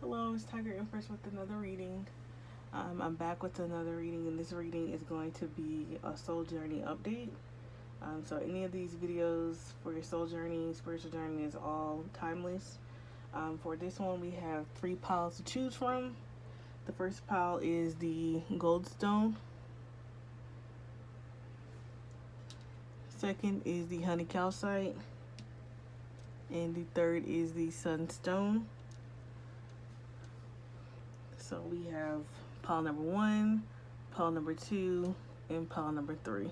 Hello, it's Tiger Empress with another reading. I'm back with another reading, and this reading is going to be a soul journey update. So any of these videos for your soul journey, spiritual journey is all timeless. For this one, we have 3 piles to choose from. The first pile is the goldstone. Second is the honey calcite. And the third is the sunstone. So we have pile number 1, pile number 2, and pile number 3.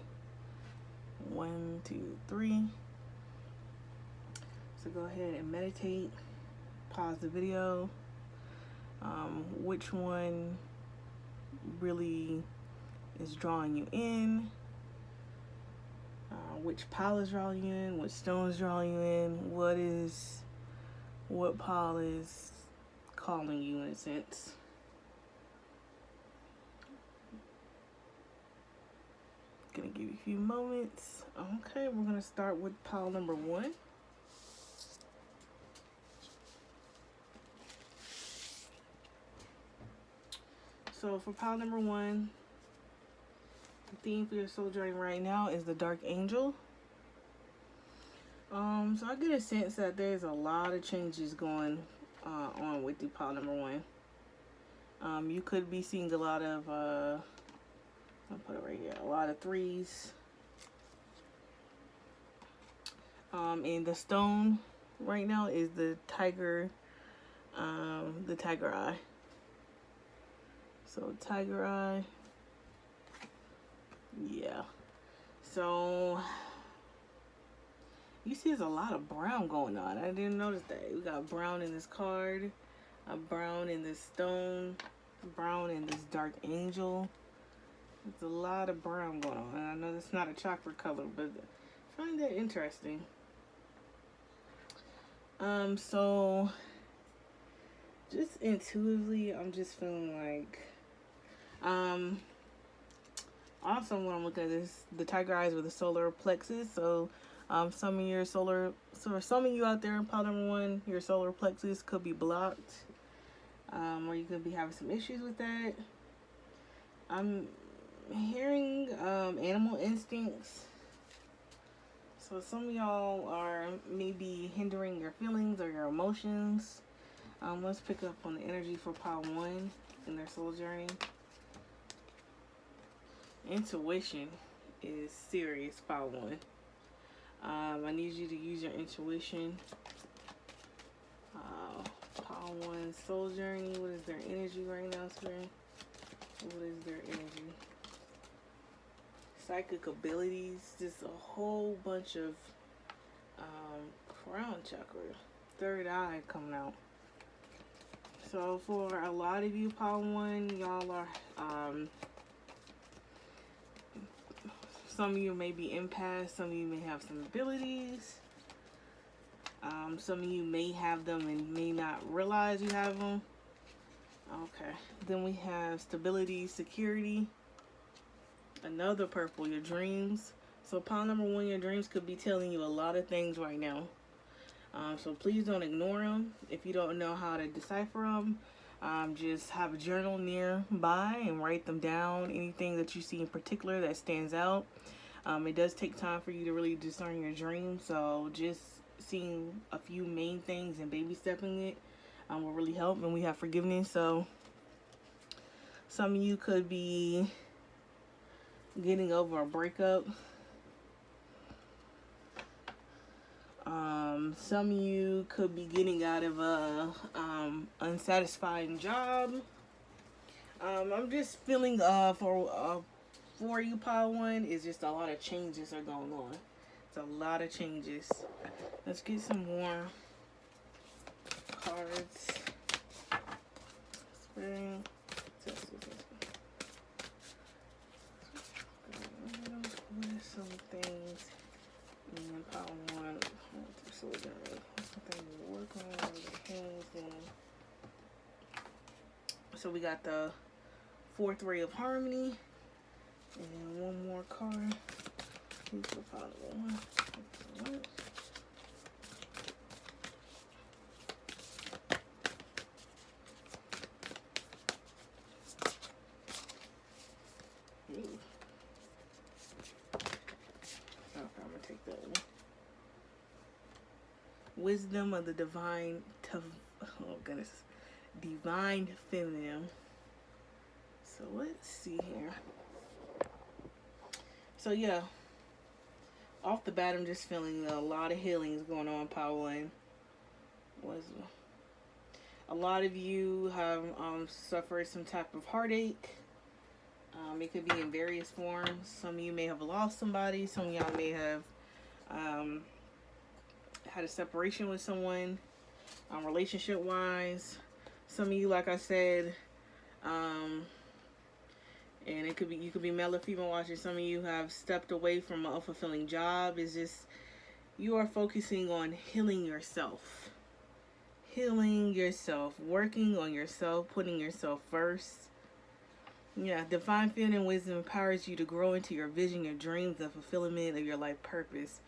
1, 2, 3. So go ahead and meditate. Pause the video. Which one really is drawing you in? Which pile is drawing you in? Which stone is drawing you in? What pile is calling you in a sense? Gonna give you a few moments. Okay, we're gonna start with pile number 1. So for pile number 1, the theme for your soul journey right now is the Dark Angel. So I get a sense that there's a lot of changes going on with the pile number 1. You could be seeing a lot of I'll put it right here. A lot of 3s. And the stone right now is the tiger eye. So tiger eye. Yeah. So you see there's a lot of brown going on. I didn't notice that. We got brown in this card, a brown in this stone, brown in this dark angel. There's a lot of brown going on. And I know that's not a chocolate color, but I find that interesting. So just intuitively, I'm just feeling like, also when I'm looking at this, the tiger eyes with the solar plexus. So, some of you out there in pile number 1, your solar plexus could be blocked, or you could be having some issues with that. I'm hearing animal instincts. So some of y'all are maybe hindering your feelings or your emotions. Let's pick up on the energy for pile 1 in their soul journey. Intuition is serious, pile 1. I need you to use your intuition. Pile 1 soul journey. What is their energy right now, Spirit? What is their energy? Psychic abilities, just a whole bunch of crown chakra, third eye coming out. So for a lot of you, pile 1, y'all are some of you may be empaths, some of you may have some abilities, some of you may have them and may not realize you have them. Okay, then we have stability, security. Another purple, your dreams. So pile number 1, your dreams could be telling you a lot of things right now. So please don't ignore them. If you don't know how to decipher them, just have a journal nearby and write them down. Anything that you see in particular that stands out. It does take time for you to really discern your dreams. So just seeing a few main things and baby stepping it will really help. And we have forgiveness. So some of you could be getting over a breakup. Some of you could be getting out of a unsatisfying job. I'm just feeling for you, pile 1, is just a lot of changes are going on. It's a lot of changes. Let's get some more cards. Spring. What are some things in pile 1? Something to work on, so we got the 4th ray of harmony, and then one more card. Here's the pile 1. wisdom of the divine, oh goodness, divine feminine. So let's see here. So yeah, off the bat, I'm just feeling a lot of healings going on, Power One. A lot of you have suffered some type of heartache. It could be in various forms. Some of you may have lost somebody. Some of y'all may have had a separation with someone, relationship wise. Some of you, like I said, and it could be, you could be male or female watching. Some of you have stepped away from an unfulfilling job. It's just you are focusing on healing yourself, working on yourself, putting yourself first. Yeah, divine feminine wisdom empowers you to grow into your vision, your dreams, the fulfillment of your life purpose.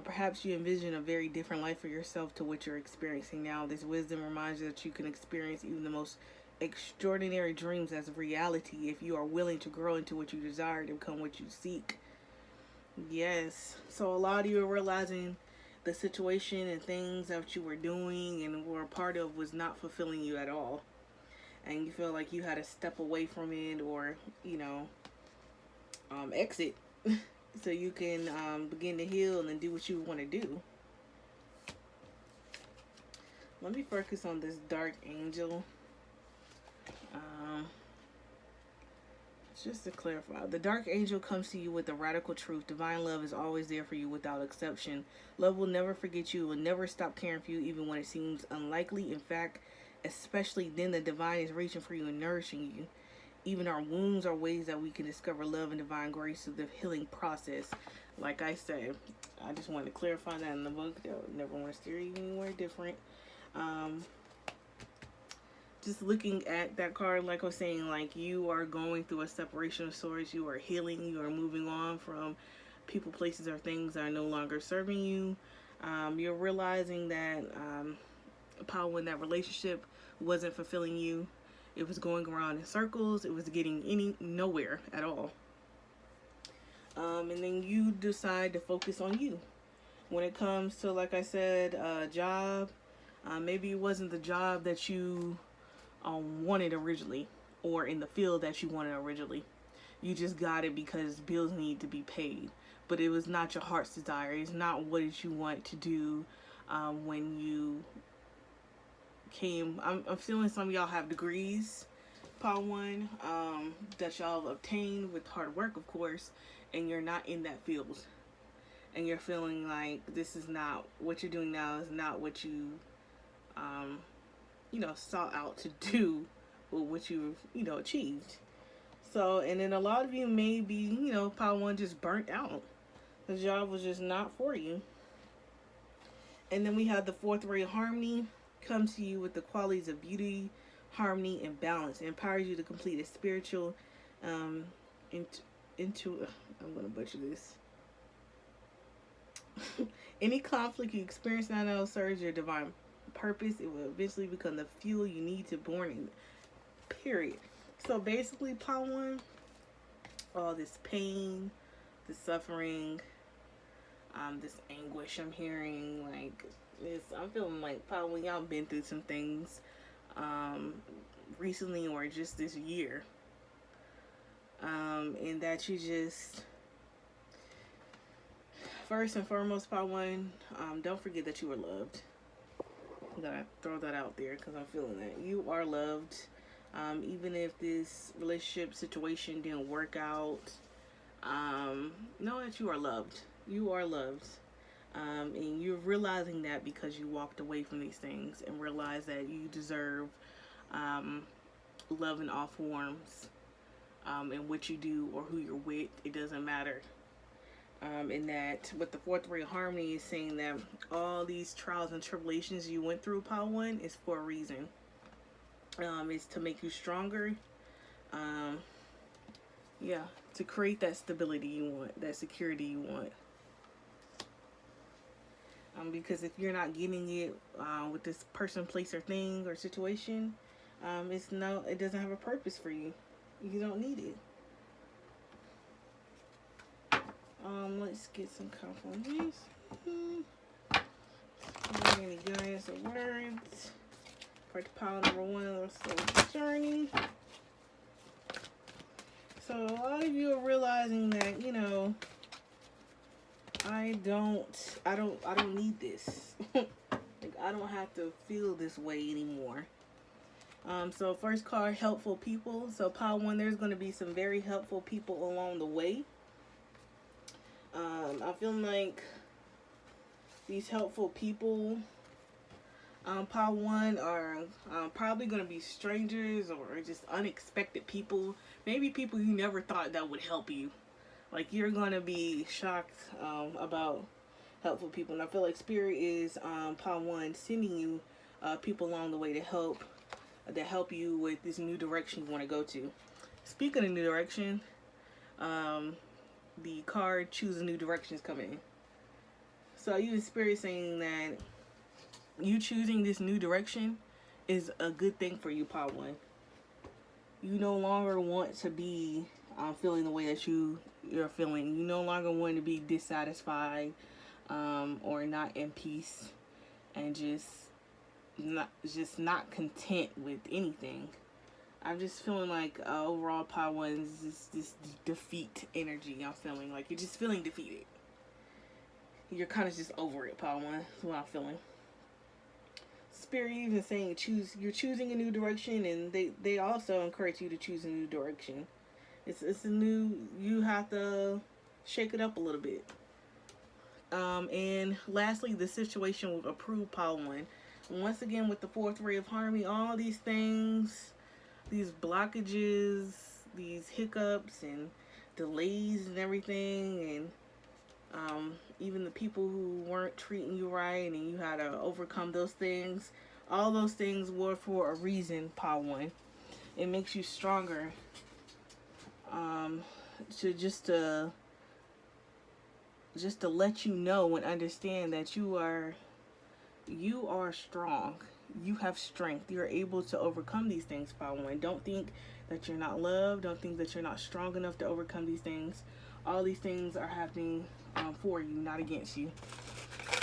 Perhaps you envision a very different life for yourself to what you're experiencing now. This wisdom reminds you that you can experience even the most extraordinary dreams as a reality if you are willing to grow into what you desire to become what you seek. Yes. So a lot of you are realizing the situation and things that you were doing and were a part of was not fulfilling you at all. And you feel like you had to step away from it or, exit so you can begin to heal and then do what you want to do. Let me focus on this dark angel. Just to clarify, the dark angel comes to you with the radical truth. Divine love is always there for you without exception. Love will never forget you, will never stop caring for you, even when it seems unlikely. In fact, especially then, the divine is reaching for you and nourishing you. Even our wounds are ways that we can discover love and divine grace through the healing process. Like I said, I just wanted to clarify that in the book. I never want to steer you anywhere different. Just looking at that card, like I was saying, like you are going through a separation of sorts. You are healing. You are moving on from people, places, or things that are no longer serving you. You're realizing that Power in that relationship wasn't fulfilling you. It was going around in circles. It was getting nowhere at all. And then you decide to focus on you. When it comes to, like I said, job, maybe it wasn't the job that you wanted originally, or in the field that you wanted originally. You just got it because bills need to be paid, but it was not your heart's desire. It's not what did you want to do when you came. I'm feeling some of y'all have degrees, Power One, that y'all have obtained with hard work, of course, and you're not in that field, and you're feeling like this is not what you're doing now is not what you sought out to do or what you've, achieved. So, and then a lot of you may be, Power One just burnt out. The job was just not for you. And then we have the fourth ray of harmony comes to you with the qualities of beauty, harmony, and balance. It empowers you to complete a spiritual, I'm going to butcher this. Any conflict you experience now serves your divine purpose. It will eventually become the fuel you need to born in. Period. So basically, Power One, all this pain, this suffering, this anguish I'm hearing, like this, I'm feeling like Power One, y'all been through some things recently or just this year, and that you just, first and foremost, Power One, don't forget that you are loved. I'm gonna throw that out there because I'm feeling that you are loved. Even if this relationship situation didn't work out, know that you are loved. You are loved. And you're realizing that because you walked away from these things and realized that you deserve love in all forms. And what you do or who you're with, it doesn't matter. And that with the fourth ray of harmony is saying that all these trials and tribulations you went through, Power One, is for a reason. It's to make you stronger. To create that stability you want, that security you want. Because if you're not getting it with this person, place, or thing or situation, it doesn't have a purpose for you. You don't need it. Let's get some confirmation. Any guidance or words for pile number 1, Soul's Journey. So a lot of you are realizing that, you know, I don't need this. Like, I don't have to feel this way anymore. So first card, helpful people. So pile 1, there's going to be some very helpful people along the way. I feel like these helpful people, pile 1, are probably going to be strangers or just unexpected people. Maybe people you never thought that would help you. Like, you're going to be shocked about helpful people. And I feel like Spirit is, pile 1, sending you people along the way to help you with this new direction you want to go to. Speaking of new direction, the card Choose a New Direction is coming in. So you in Spirit saying that you choosing this new direction is a good thing for you, pile 1. You no longer want to be feeling the way that you're feeling. You no longer want to be dissatisfied or not in peace and just not content with anything. I'm just feeling like overall pile 1 is this defeat energy. I'm feeling like you're just feeling defeated. You're kind of just over it, pile 1. That's what I'm feeling. Spirit even saying you're choosing a new direction, and they also encourage you to choose a new direction. It's a new, you have to shake it up a little bit. And lastly, the situation with approved pile 1. Once again, with the 4th ray of harmony, all these things, these blockages, these hiccups and delays and everything, and even the people who weren't treating you right and you had to overcome those things, all those things were for a reason, pile 1. It makes you stronger, to let you know and understand that you are strong. You have strength. You're able to overcome these things, pile 1. Don't think that you're not loved. Don't think that you're not strong enough to overcome these things. All these things are happening for you, not against you.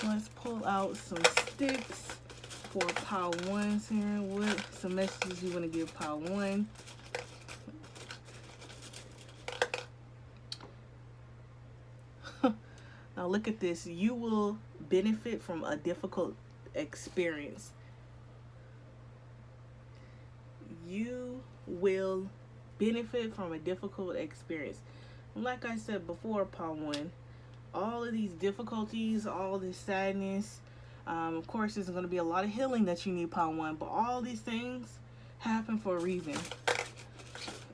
Let's pull out some sticks for pile 1s here. What some messages you want to give pile 1? Now look at this. You will benefit from a difficult experience. You will benefit from a difficult experience. Like I said before, pile 1, all of these difficulties, all this sadness, of course there's going to be a lot of healing that you need, pile 1, but all these things happen for a reason.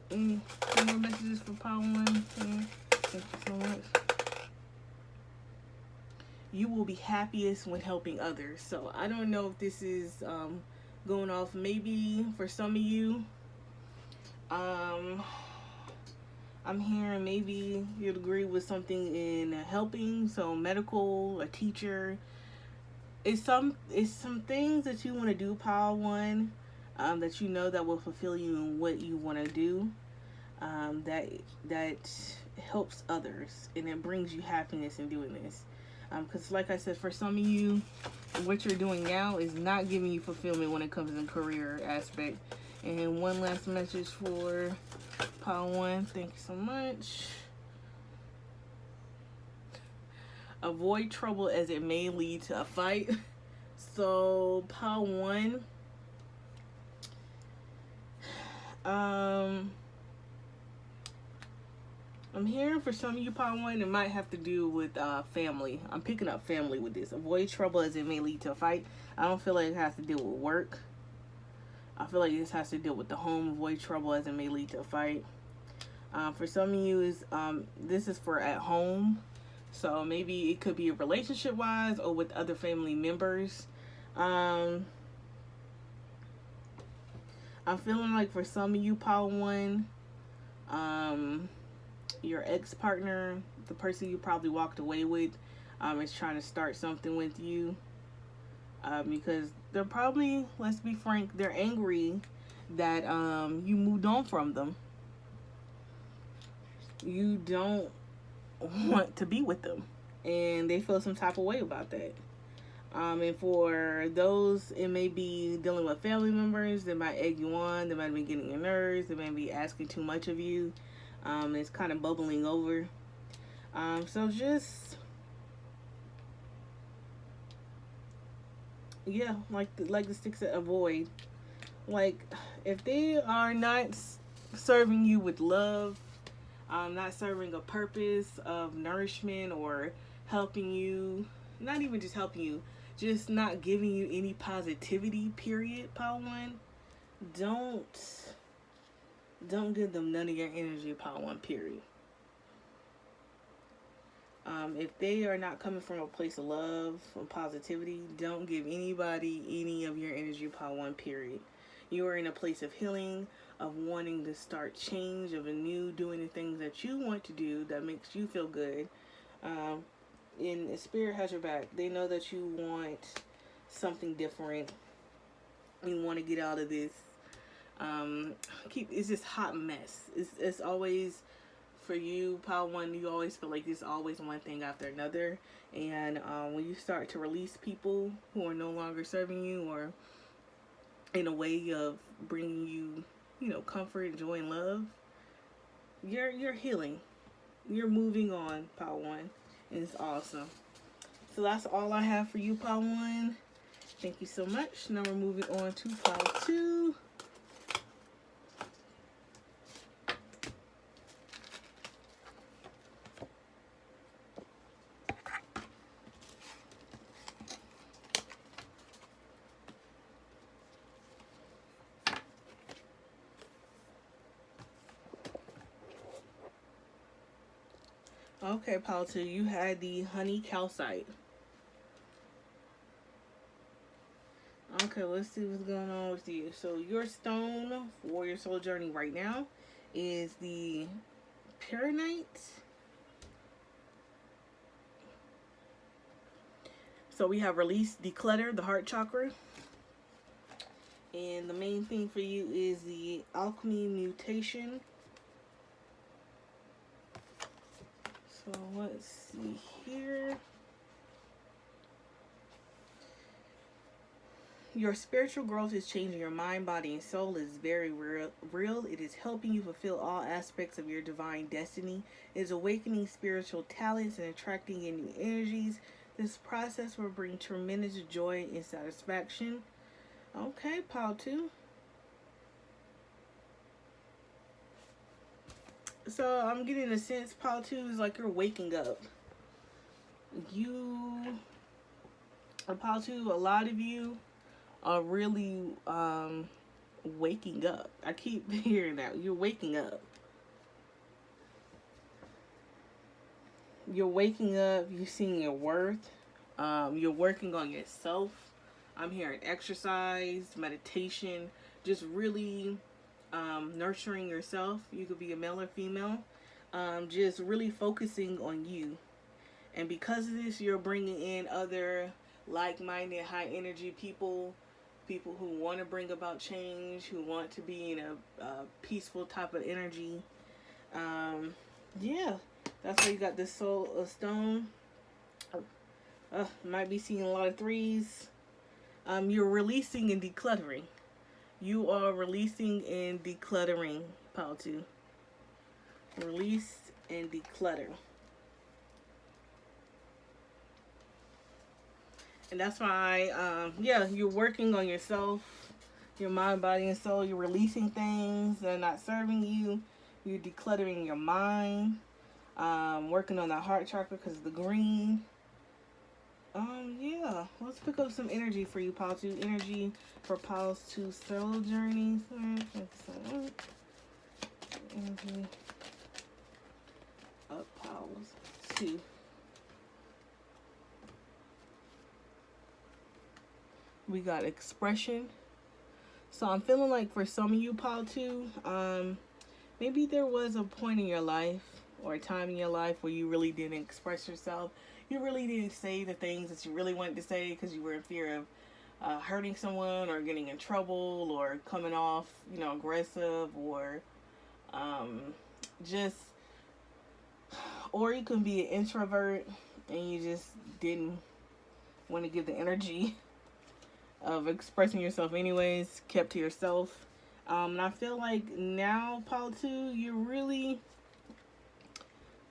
Any more messages for pile 1? Thank you so much. You will be happiest when helping others. So I don't know if this is going off, maybe for some of you, I'm hearing maybe you'd agree with something in helping, so medical, a teacher. It's some things that you want to do, pile 1, that you know that will fulfill you in what you want to do, that helps others, and it brings you happiness in doing this. Because like I said, for some of you, what you're doing now is not giving you fulfillment when it comes in career aspect. And one last message for pile 1. Thank you so much. Avoid trouble as it may lead to a fight. So pile 1, I'm hearing for some of you, pile 1, it might have to do with family. I'm picking up family with this. Avoid trouble as it may lead to a fight. I don't feel like it has to deal with work. I feel like this has to deal with the home. Avoid trouble as it may lead to a fight. For some of you, this is for at home. So maybe it could be relationship-wise or with other family members. I'm feeling like for some of you, pile 1, your ex-partner, the person you probably walked away with, is trying to start something with you. Because they're probably, let's be frank, they're angry that you moved on from them. You don't want to be with them, and they feel some type of way about that. And for those, it may be dealing with family members. They might egg you on. They might be getting your nerves. They might be asking too much of you. It's kind of bubbling over. So just, yeah, like the sticks that avoid. Like, if they are not serving you with love, not serving a purpose of nourishment or helping you, not even just helping you, just not giving you any positivity, period, Power One, don't give them none of your energy, Power One, period. If they are not coming from a place of love and positivity, don't give anybody any of your energy, Power One, period. You are in a place of healing, of wanting to start change, of a new, doing the things that you want to do that makes you feel good. And Spirit has your back. They know that you want something different. You want to get out of this. It's this hot mess. It's always, for you, Power One, you always feel like there's always one thing after another. And when you start to release people who are no longer serving you, or in a way of bringing you, comfort, joy, and love, you're healing. You're moving on, Power One. And it's awesome. So that's all I have for you, Power One. Thank you so much. Now we're moving on to Power Two. Okay, Power Two, you had the honey calcite. Okay, let's see what's going on with you. So your stone for your soul journey right now is the Pyranite. So we have release, declutter, the heart chakra. And the main thing for you is the alchemy mutation. So let's see here. Your spiritual growth is changing your mind, body, and soul. It is very real. It is helping you fulfill all aspects of your divine destiny. It is awakening spiritual talents and attracting in new energies. This process will bring tremendous joy and satisfaction. Okay, Power Two. So I'm getting a sense, Power Two, is like you're waking up. Power Two, a lot of you are really waking up. I keep hearing that. You're waking up. You're waking up. You're seeing your worth. You're working on yourself. I'm hearing exercise, meditation, just really nurturing yourself. You could be a male or female. Just really focusing on you. And because of this, you're bringing in other like-minded, high-energy people who want to bring about change, who want to be in a peaceful type of energy. Yeah, that's why you got this soul of stone. Might be seeing a lot of threes. You're releasing and decluttering. You are releasing and decluttering, Power Two. Release and declutter. And that's why, you're working on yourself, your mind, body, and soul. You're releasing things that are not serving you. You're decluttering your mind. Working on that heart chakra because of the green. Let's pick up some energy for you, Power Two. Energy for Power Two soul journeys. Energy of Power Two. We got expression. So I'm feeling like for some of you, Power Two, maybe there was a point in your life or a time in your life where you really didn't express yourself. You really didn't say the things that you really wanted to say because you were in fear of hurting someone or getting in trouble or coming off, aggressive or or you can be an introvert and you just didn't want to give the energy of expressing yourself anyways, kept to yourself. And I feel like now, Paul 2, you're really,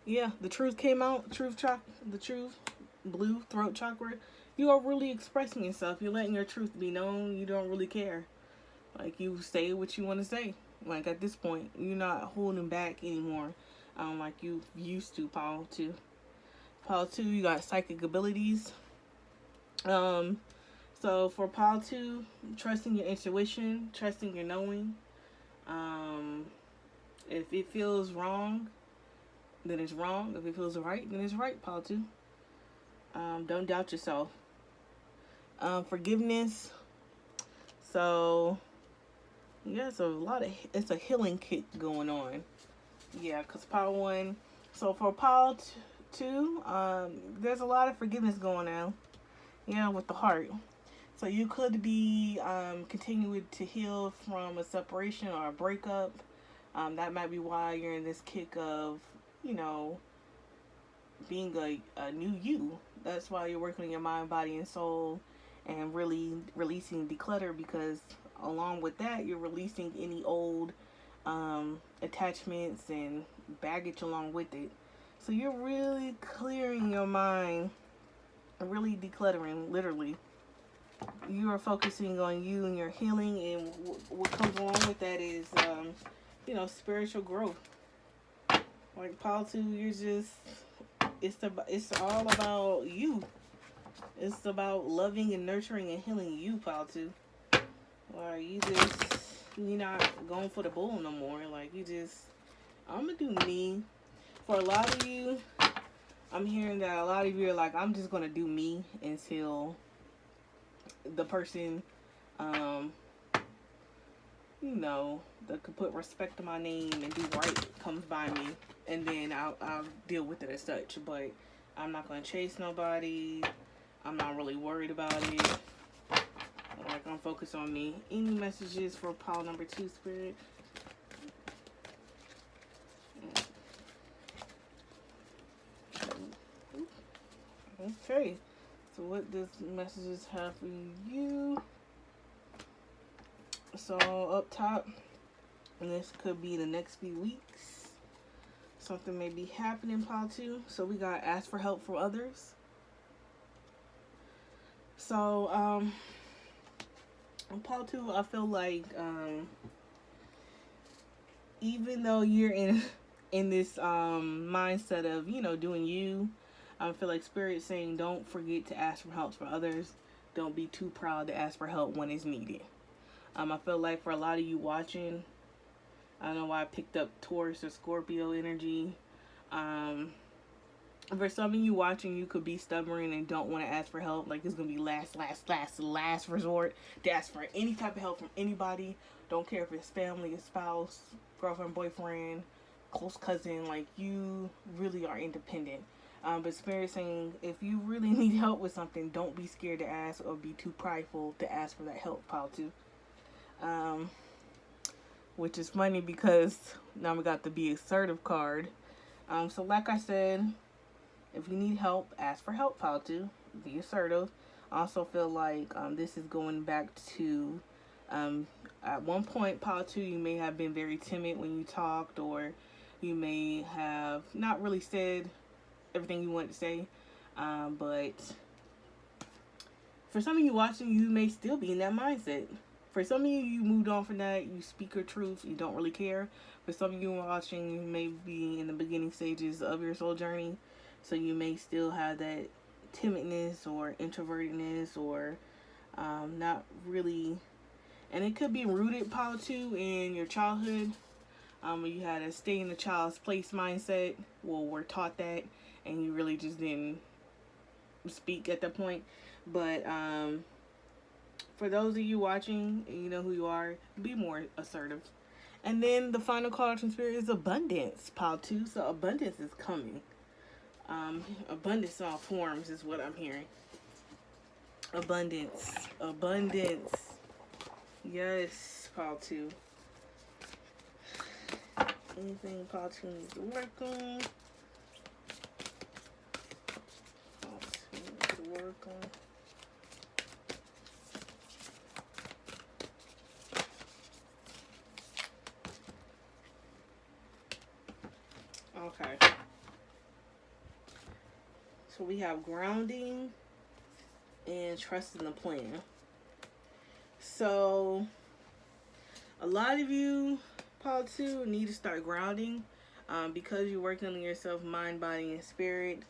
yeah, the truth came out. The truth, blue throat chakra. You are really expressing yourself. You're letting your truth be known. You don't really care. Like, you say what you want to say. Like, at this point, you're not holding back anymore. Like you used to, Paul 2. Paul 2, you got psychic abilities. So for Paul 2, trusting your intuition, trusting your knowing. If it feels wrong, then it's wrong. If it feels right, then it's right, Paul 2. Don't doubt yourself. Forgiveness. So, yeah, it's a healing kick going on. Yeah, because Paul 1. So for Paul 2, there's a lot of forgiveness going on. Yeah, with the heart. So you could be continuing to heal from a separation or a breakup. That might be why you're in this kick of, being a new you. That's why you're working on your mind, body, and soul, and really releasing declutter, because along with that, you're releasing any old attachments and baggage along with it. So you're really clearing your mind, really decluttering, literally. You are focusing on you and your healing, and what comes along with that is, spiritual growth. Like Paul 2, you're just, it's all about you. It's about loving and nurturing and healing you, Paul 2. Like, you're not going for the bull no more. Like, I'm gonna do me. For a lot of you, I'm hearing that a lot of you are like, I'm just gonna do me until the person, that could put respect to my name and do right comes by me, and then I'll deal with it as such. But I'm not gonna chase nobody. I'm not really worried about it. Like, I'm focused on me. Any messages for Paul number 2, Spirit? Okay. So what does messages have for you? So up top, and this could be the next few weeks, something may be happening, Paul 2. So we got ask for help from others. So Paul 2, I feel like even though you're in this mindset of doing you, I feel like Spirit saying don't forget to ask for help for others. Don't be too proud to ask for help when it's needed. I feel like for a lot of you watching, I don't know why I picked up Taurus or Scorpio energy. For some of you watching, you could be stubborn and don't want to ask for help. Like, it's going to be last resort to ask for any type of help from anybody. Don't care if it's family, a spouse, girlfriend, boyfriend, close cousin. Like, you really are independent. But Spirit saying, if you really need help with something, don't be scared to ask or be too prideful to ask for that help, Paul 2. Which is funny because now we got the Be Assertive card. So like I said, if you need help, ask for help, Paul 2. Be assertive. I also feel like this is going back to at one point, Paul 2, you may have been very timid when you talked, or you may have not really said everything you wanted to say. But for some of you watching, you may still be in that mindset. For some of you, you moved on from that. You speak your truth. You don't really care. For some of you watching, you may be in the beginning stages of your soul journey. So you may still have that timidness or introvertedness or not really. And it could be rooted, Paul 2, in your childhood. You had a stay in the child's place mindset. Well, we're taught that. And you really just didn't speak at that point. But for those of you watching, and you know who you are, be more assertive. And then the final card from Spirit is abundance, Paul 2. So abundance is coming. Abundance in all forms is what I'm hearing. Abundance. Yes, Paul 2. Anything Paul 2 needs to work on? Paul 2 needs to work on. Okay. So we have grounding and trust in the plan. So a lot of you, Paul 2, need to start grounding because you're working on yourself, mind, body, and spirit.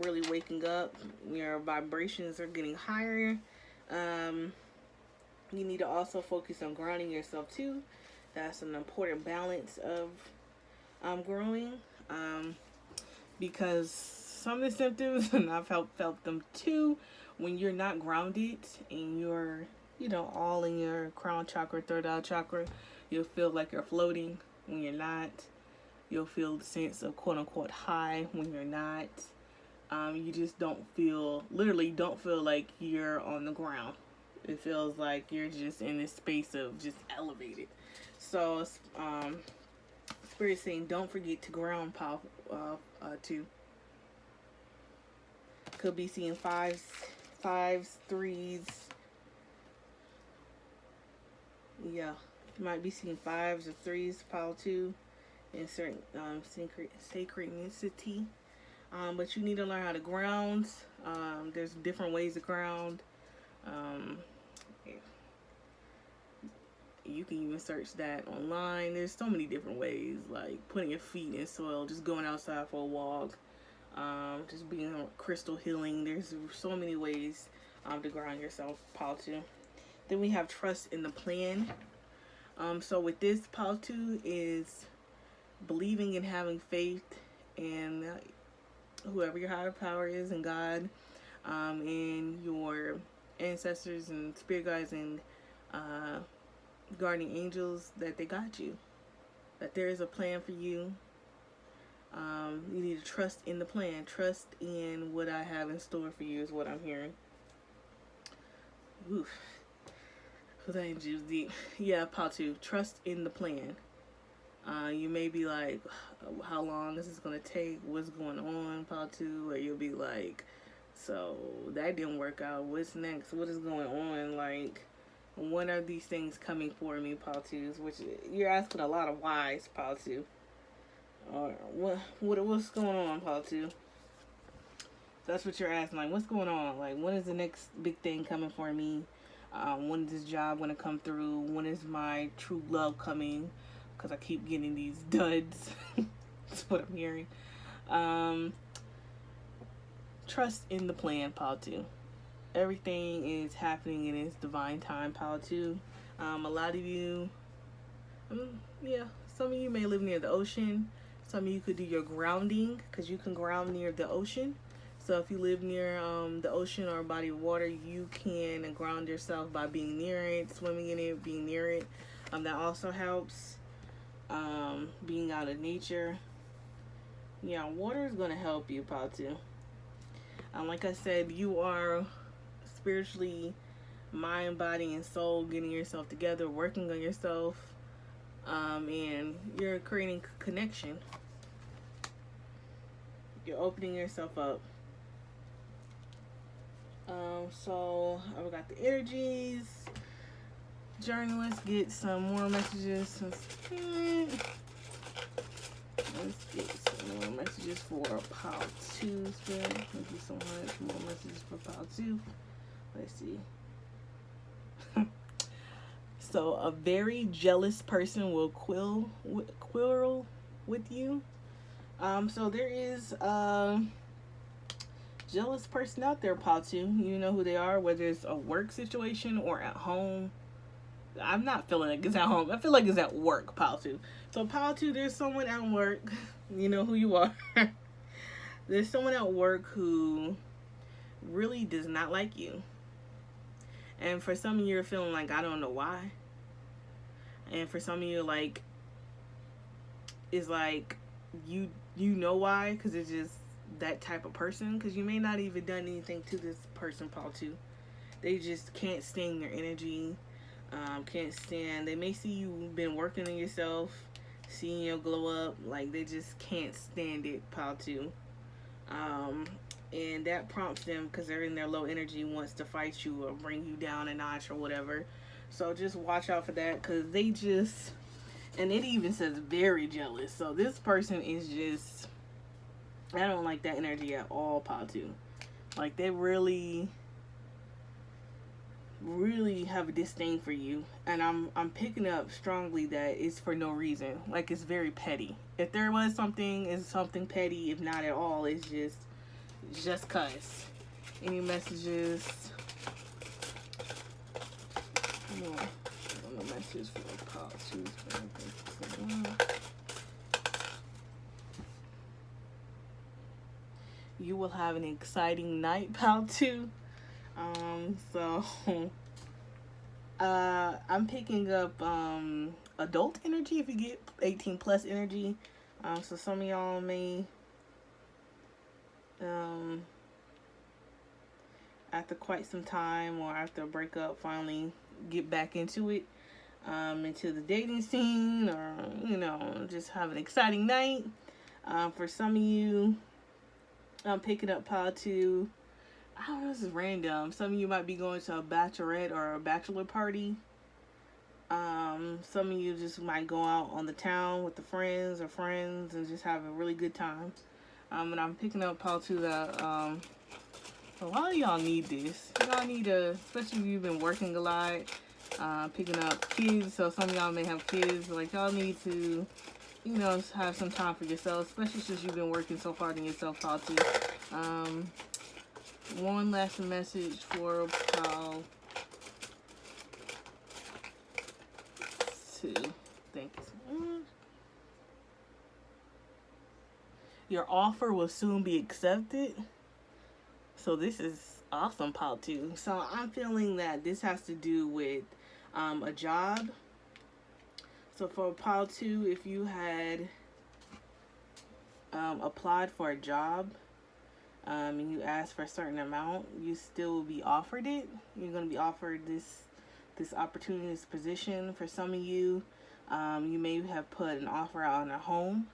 Really waking up. Your vibrations are getting higher. You need to also focus on grounding yourself too. That's an important balance of growing. Because some of the symptoms, and I've felt them too, when you're not grounded and you're, all in your crown chakra, third eye chakra, you'll feel like you're floating when you're not. You'll feel the sense of quote unquote high when you're not. You just literally don't feel like you're on the ground. It feels like you're just in this space of just elevated. So, Spirit saying, don't forget to ground, Paul 2. Could be seeing fives, threes. Yeah, you might be seeing fives or threes, Paul 2, in certain sacrednicity. But you need to learn how to ground. There's different ways to ground. You can even search that online. There's so many different ways, like putting your feet in soil, just going outside for a walk, just being crystal healing. There's so many ways to ground yourself, Paul 2. Then we have trust in the plan. So with this, Paul 2 is believing and having faith in whoever your higher power is, and God, and your ancestors and spirit guides and guardian angels, that they got you, that there is a plan for you. You need to trust in the plan. Trust in what I have in store for you is what I'm hearing. Oof. That ain't just deep. Yeah, Paul 2. Trust in the plan. You may be like, how long is this going to take? What's going on, Paul 2? Or you'll be like, so that didn't work out. What's next? What is going on? Like, when are these things coming for me, Paul 2s? Which you're asking a lot of whys, Paul 2. Or what's going on, Paul 2? That's what you're asking. Like, what's going on? Like, when is the next big thing coming for me? When is this job going to come through? When is my true love coming? Because I keep getting these duds. That's what I'm hearing. Trust in the plan, Paul 2. Everything is happening in its divine time, Paul 2. A lot of you, some of you may live near the ocean. Some of you could do your grounding, because you can ground near the ocean. So if you live near the ocean or a body of water, you can ground yourself by being near it, swimming in it, being near it. That also helps. Being out of nature. Yeah, water is going to help you, Paul 2. Like I said, you are spiritually, mind, body, and soul, getting yourself together, working on yourself, and you're creating connection. You're opening yourself up. So I've got the energies. Journey, let's get some more messages. Let's get some more messages for Paul 2. Thank you so much. More messages for Paul 2. Let's see. So a very jealous person will quarrel with you. So there is a jealous person out there, Paul 2. You know who they are, whether it's a work situation or at home. I'm not feeling like it's at home. I feel like it's at work, Paul 2. So Paul 2, there's someone at work. You know who you are. There's someone at work who really does not like you. And for some of you, you're feeling like, I don't know why. And for some of you, like, it's like, you know why, because it's just that type of person. Because you may not even done anything to this person, Paul 2. They just can't stand your energy. Can't stand. They may see you've been working on yourself, seeing you glow up. Like, they just can't stand it, Paul 2. And that prompts them, because they're in their low energy, wants to fight you or bring you down a notch or whatever. So just watch out for that, because And it even says very jealous. So this person is just, I don't like that energy at all, pile 2. Like, they really have a disdain for you, and I'm picking up strongly that it's for no reason. Like, it's very petty. If there was something, it's something petty. If not at all, it's just cuz. Any messages? No messages for pile 2. You will have an exciting night, pile 2. So I'm picking up adult energy if you get 18 plus energy. So some of y'all may after quite some time or after a breakup finally get back into it, into the dating scene, or just have an exciting night. For some of you, I'm picking up pile 2. I don't know, this is random. Some of you might be going to a bachelorette or a bachelor party. Some of you just might go out on the town with the friends and just have a really good time. And I'm picking up pile 2 that a lot of y'all need this. Y'all need especially if you've been working a lot, picking up kids. So some of y'all may have kids. Like, y'all need to, have some time for yourself, especially since you've been working so hard on yourself, pile 2. One last message for pile 2. Thank you so much. Your offer will soon be accepted. So this is awesome, pile 2. So I'm feeling that this has to do with a job. So for pile 2, if you had applied for a job, and you ask for a certain amount, you still will be offered it. You're going to be offered this opportunity, this position. For some of you, you may have put an offer out on a home.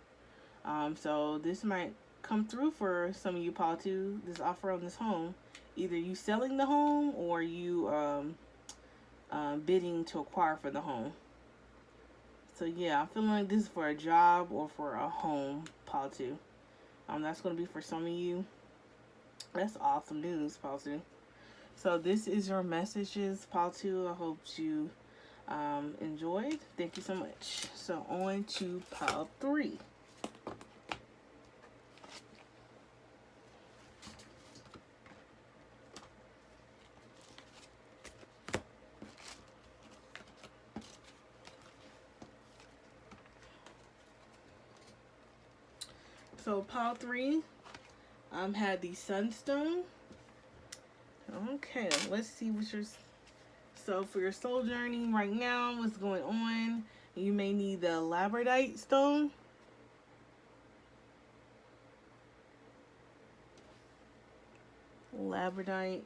So this might come through for some of you, pile 2, this offer on this home. Either you selling the home or you bidding to acquire for the home. So yeah, I'm feeling like this is for a job or for a home, pile 2. That's going to be for some of you. That's awesome news, pile 2. So this is your messages, pile 2. I hope you enjoyed. Thank you so much. So on to pile 3. So pile 3, had the sunstone. Okay, let's see what your, so for your soul journey right now, what's going on? You may need the labradorite stone. Labradorite,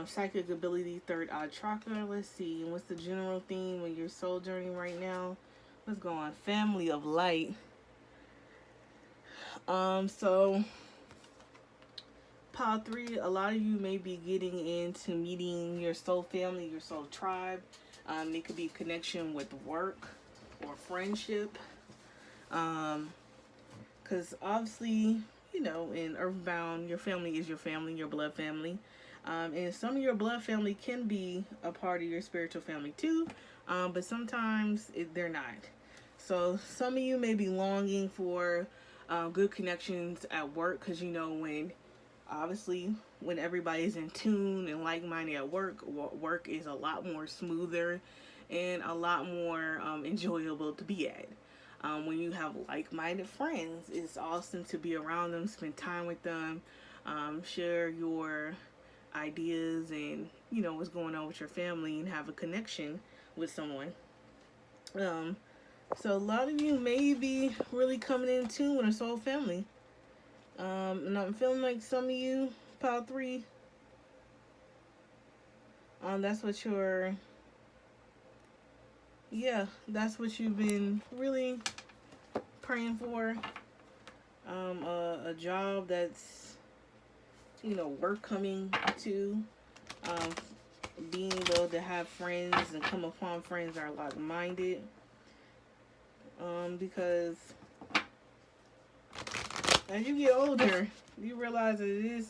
psychic ability, third eye chakra. Let's see, what's the general theme of your soul journey right now? What's going on? Family of light. So pile 3, a lot of you may be getting into meeting your soul family, your soul tribe. It could be a connection with work or friendship. Because obviously, in Earthbound, your family is your family, your blood family. And some of your blood family can be a part of your spiritual family too. But sometimes they're not. So some of you may be longing for good connections at work, because when everybody's in tune and like-minded at work is a lot more smoother and a lot more enjoyable to be at. When you have like-minded friends, it's awesome to be around them, spend time with them, share your ideas and what's going on with your family, and have a connection with someone. So a lot of you may be really coming in tune with a soul family. And I'm feeling like some of you, pile 3, that's what you've been really praying for. A job that's, work coming to, being able to have friends and come upon friends that are like-minded. Because as you get older, you realize that it is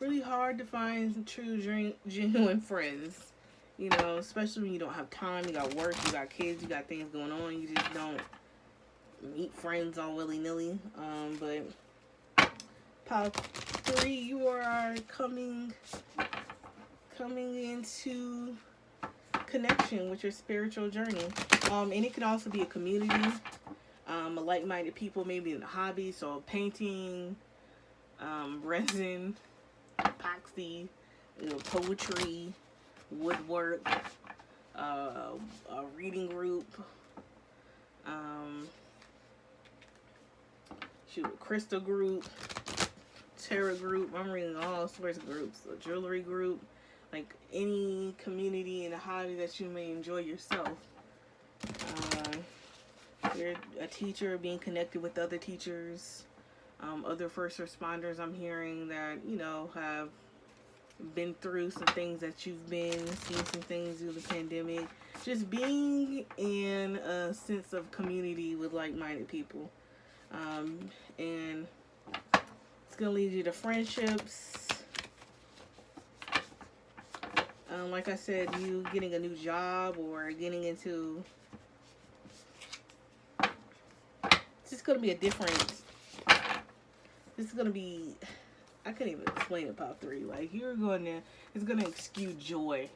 really hard to find true, genuine friends. You know, especially when you don't have time, you got work, you got kids, you got things going on, you just don't meet friends all willy-nilly. But pile 3, you are coming into connection with your spiritual journey. And it can also be a community, a like-minded people, maybe in a hobby, so painting, resin, epoxy, poetry, woodwork, a reading group, a crystal group, tarot group. I'm reading all sorts of groups. A jewelry group, like any community and a hobby that you may enjoy yourself. You're a teacher, being connected with other teachers, other first responders. I'm hearing that have been through some things that you've seen some things through the pandemic. Just being in a sense of community with like-minded people, and it's gonna lead you to friendships. Like I said, you getting a new job or getting into. It's just gonna be a different. This is gonna be. I can't even explain about 3. Like it's gonna exude joy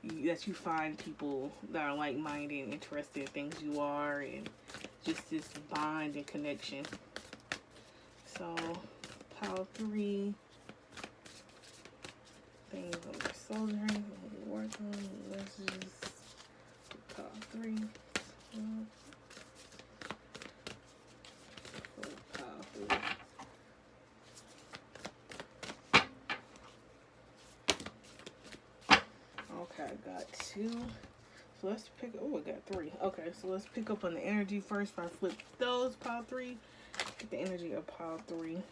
that you find people that are like-minded and interested in things you are, and just this bond and connection. So, pile 3, things on your soul journey, work on, let's just pile 3. Pile 3. Okay, I got 2. So let's pick. Oh, I got 3. Okay, so let's pick up on the energy first. If I flip those, pile 3. Get the energy of pile 3.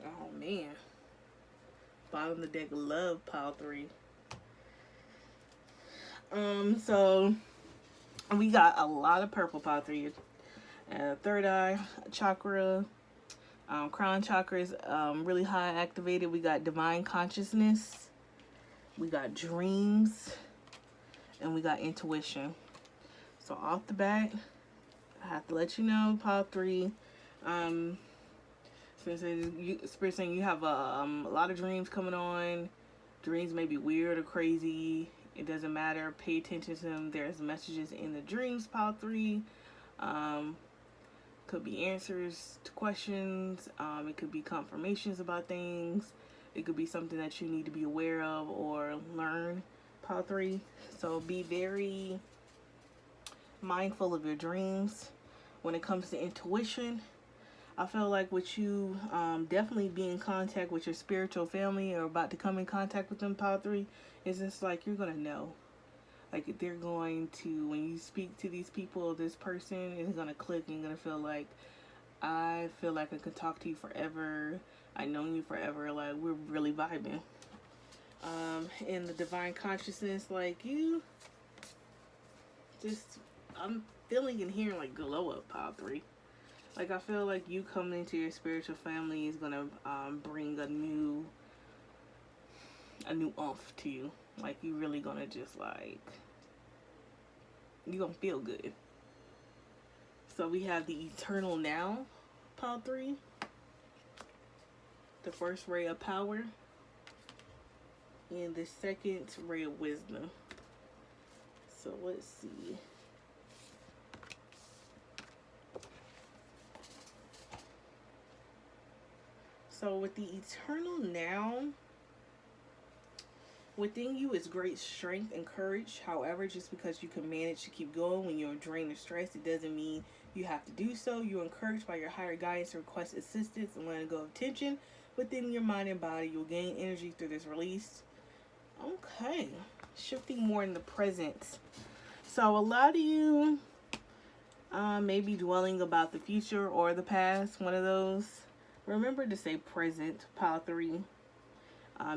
Oh man, bottom of the deck, love pile 3. So we got a lot of purple pile 3. Third eye chakra, crown chakra is really high activated. We got divine consciousness, we got dreams, and we got intuition. So off the bat, I have to let you know, pile 3. Spirit saying you have a lot of dreams coming on. Dreams may be weird or crazy. It doesn't matter. Pay attention to them. There's messages in the dreams, pile 3. Could be answers to questions. It could be confirmations about things. It could be something that you need to be aware of or learn, pile 3. So be very mindful of your dreams. When it comes to intuition, I feel like with you definitely be in contact with your spiritual family or about to come in contact with them, pile 3, it's just like you're going to know. Like they're going to, when you speak to these people, this person is going to click and you're going to feel like, I feel like I could talk to you forever. I've known you forever. Like we're really vibing. In the divine consciousness, like you just, I'm feeling and hearing like glow up, pile 3. Like I feel like you coming into your spiritual family is gonna bring a new oomph to you. Like you really gonna just like, you gonna feel good. So we have the eternal now, pile 3. The first ray of power. And the second ray of wisdom. So let's see. So with the eternal now, within you is great strength and courage. However, just because you can manage to keep going when you're drained or stressed, it doesn't mean you have to do so. You're encouraged by your higher guidance to request assistance and letting go of tension within your mind and body. You'll gain energy through this release. Okay, shifting more in the present. So a lot of you may be dwelling about the future or the past, one of those. Remember to stay present, pile 3.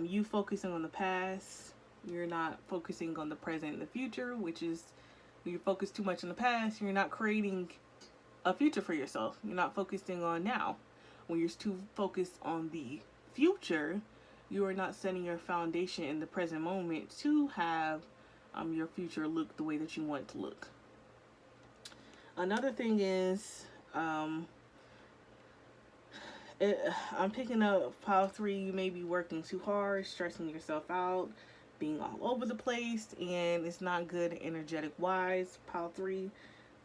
You focusing on the past, you're not focusing on the present and the future, which is when you focus too much on the past, you're not creating a future for yourself. You're not focusing on now. When you're too focused on the future, you are not setting your foundation in the present moment to have your future look the way that you want it to look. Another thing is, I'm picking up pile 3. You may be working too hard, stressing yourself out, being all over the place, and it's not good energetic wise. Pile 3,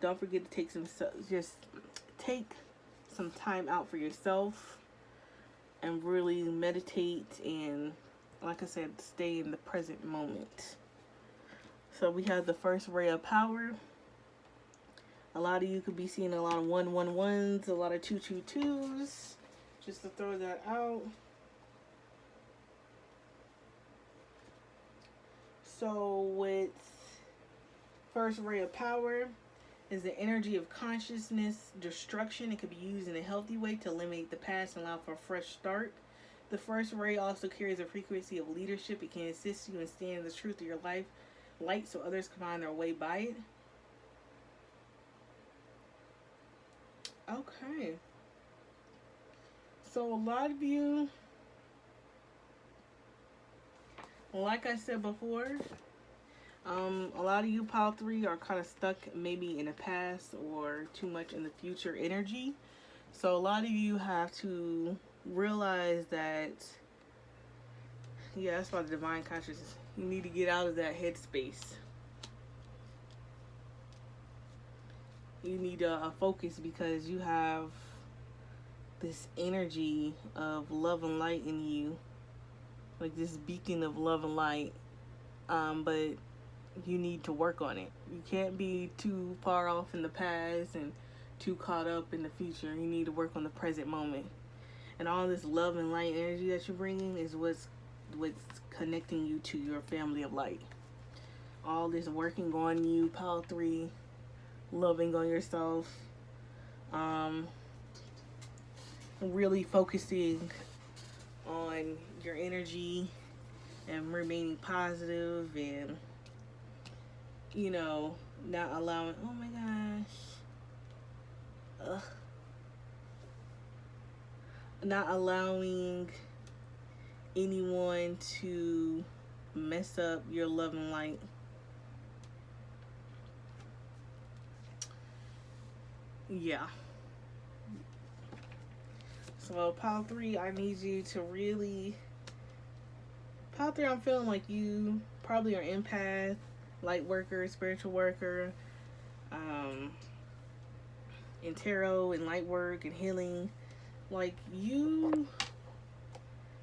don't forget to take some time out for yourself and really meditate and, like I said, stay in the present moment. So we have the first ray of power. A lot of you could be seeing a lot of 111s, a lot of 222s. Just to throw that out. So with first ray of power is the energy of consciousness destruction. It could be used in a healthy way to eliminate the past and allow for a fresh start. The first ray also carries a frequency of leadership. It can assist you in staying in the truth of your life light so others can find their way by it. Okay. So a lot of you, like I said before, a lot of you pile 3 are kind of stuck maybe in the past or too much in the future energy. So a lot of you have to realize that, yeah, that's about the divine consciousness. You need to get out of that headspace. You need to focus because you have this energy of love and light in you, like this beacon of love and light, but you need to work on it. You can't be too far off in the past and too caught up in the future. You need to work on the present moment, and all this love and light energy that you're bringing is what's connecting you to your family of light. All this working on you, pile 3, loving on yourself, really focusing on your energy and remaining positive and, you know, not allowing, oh my gosh, not allowing anyone to mess up your love and light. Yeah. So pile 3, I need you to really, pile 3, I'm feeling like you probably are empath, light worker, spiritual worker, in tarot and light work and healing. Like you,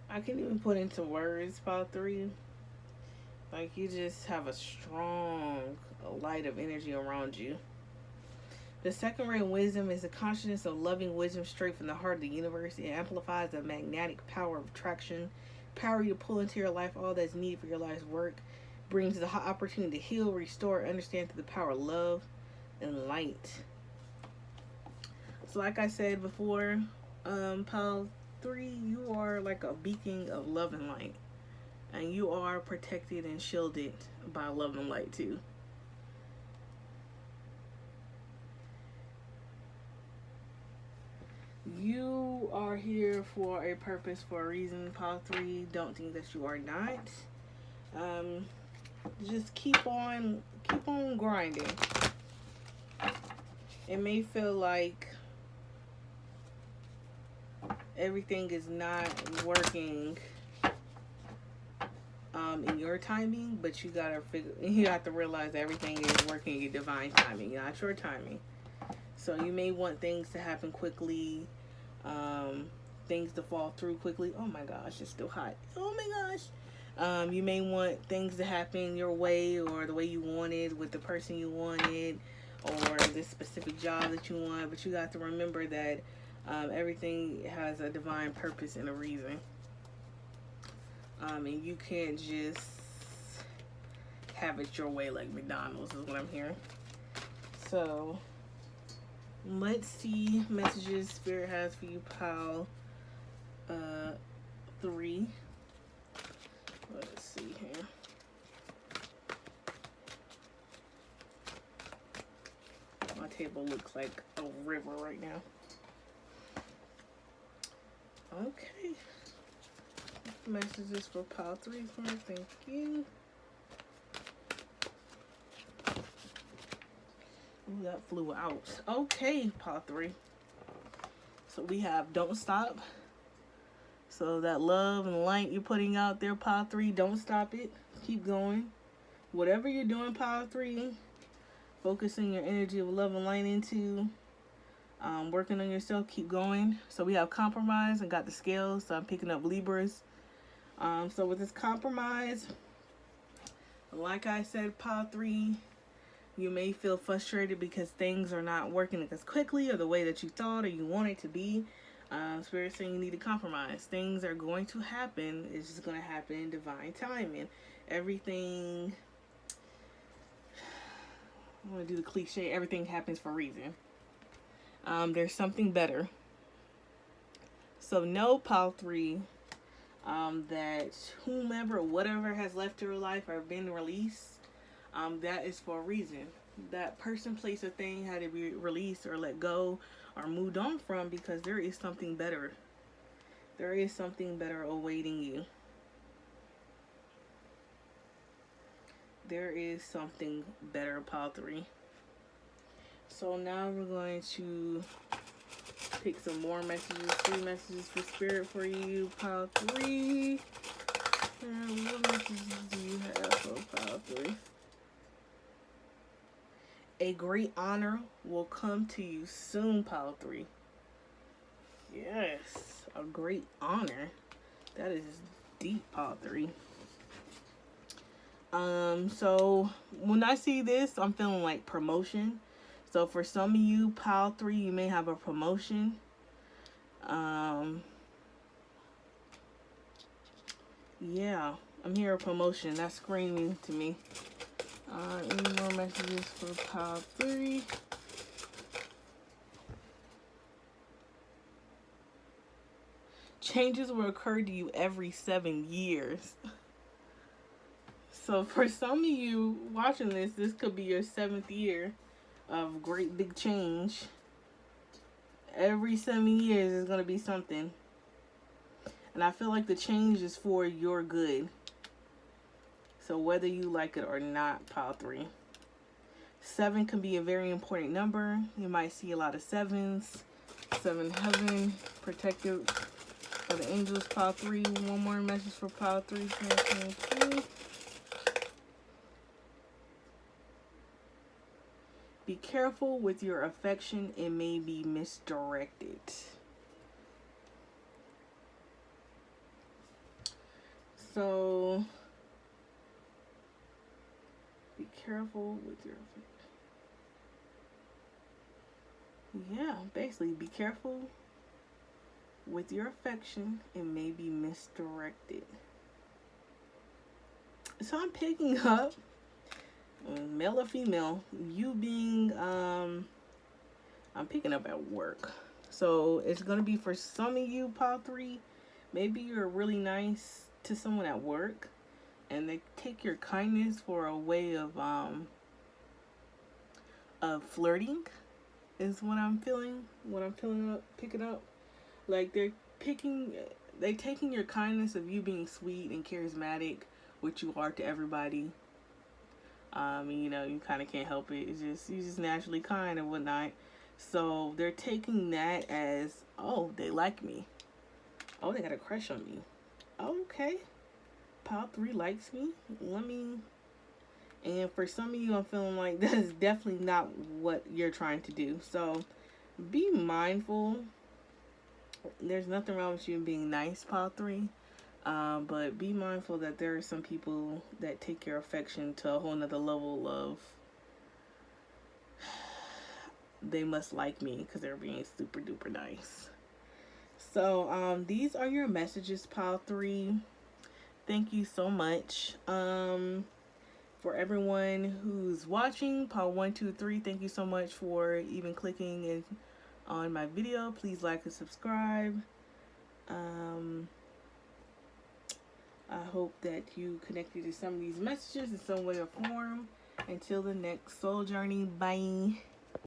I can't even put into words, pile 3. Like you just have a strong light of energy around you. The second ray of wisdom is the consciousness of loving wisdom straight from the heart of the universe. It amplifies the magnetic power of attraction, power you to pull into your life all that's needed for your life's work, brings the opportunity to heal, restore, understand through the power of love and light. So like I said before, pile 3, you are like a beacon of love and light. And you are protected and shielded by love and light too. You are here for a purpose, for a reason, pile 3. Don't think that you are not. Just keep on grinding. It may feel like everything is not working in your timing, but you have to realize that everything is working in your divine timing, not your timing. So you may want things to happen quickly, things to fall through quickly. Oh my gosh, it's still hot. Oh my gosh. You may want things to happen your way or the way you wanted, with the person you wanted, or this specific job that you want. But you got to remember that everything has a divine purpose and a reason. And you can't just have it your way like McDonald's, is what I'm hearing. So let's see messages Spirit has for you, pile 3. see here. My table looks like a river right now. Okay. Messages for pile 3 card. Thank you. Ooh, that flew out. Okay, pile 3. So we have don't stop. So that love and light you're putting out there, pile 3, don't stop it. Keep going. Whatever you're doing, pile 3, focusing your energy of love and light into, working on yourself, keep going. So we have compromise and got the scales. So I'm picking up Libras. So with this compromise, like I said, pile 3, you may feel frustrated because things are not working as quickly or the way that you thought or you want it to be. Spirit saying you need to compromise. Things are going to happen. It's just going to happen in divine timing. Everything, I'm going to do the cliche, everything happens for a reason. There's something better. So know, pile 3, that whomever, whatever has left your life or been released, that is for a reason. That person, place, or thing had to be released or let go or moved on from because there is something better. There is something better awaiting you. There is something better, pile 3. So now we're going to pick some more messages, 3 messages for spirit for you, pile 3. And what messages do you have for pile 3? A great honor will come to you soon, pile 3. Yes, a great honor. That is deep, pile 3. So when I see this, I'm feeling like promotion. So for some of you, pile 3, you may have a promotion. Yeah, I'm hearing promotion. That's screaming to me. Any more messages for pile 3? Changes will occur to you every 7 years. So for some of you watching this, this could be your 7th year of great big change. Every 7 years is going to be something. And I feel like the change is for your good. So whether you like it or not, pile 3. 7 can be a very important number. You might see a lot of 7s. 7 heaven, protected by the angels, pile 3. One more message for pile 3. 2022. Be careful with your affection. It may be misdirected. So be careful with your affection. Yeah, basically, be careful with your affection. It may be misdirected. So I'm picking up, male or female, you being, I'm picking up at work. So it's going to be for some of you, pile 3. Maybe you're really nice to someone at work and they take your kindness for a way of flirting is what I'm feeling. What I'm picking up. Like they're taking your kindness of you being sweet and charismatic, which you are to everybody. You know, you kind of can't help it. It's just, you're just naturally kind and whatnot. So they're taking that as, oh, they like me. Oh, they got a crush on me. Okay. Pile 3 likes me. And for some of you, I'm feeling like that is definitely not what you're trying to do. So be mindful. There's nothing wrong with you being nice, pile 3. But be mindful that there are some people that take your affection to a whole nother level of they must like me because they're being super duper nice. So these are your messages, pile 3. Thank you so much. For everyone who's watching, pile 1, 2, 3, thank you so much for even clicking on my video. Please like and subscribe. I hope that you connected to some of these messages in some way or form. Until the next soul journey, bye.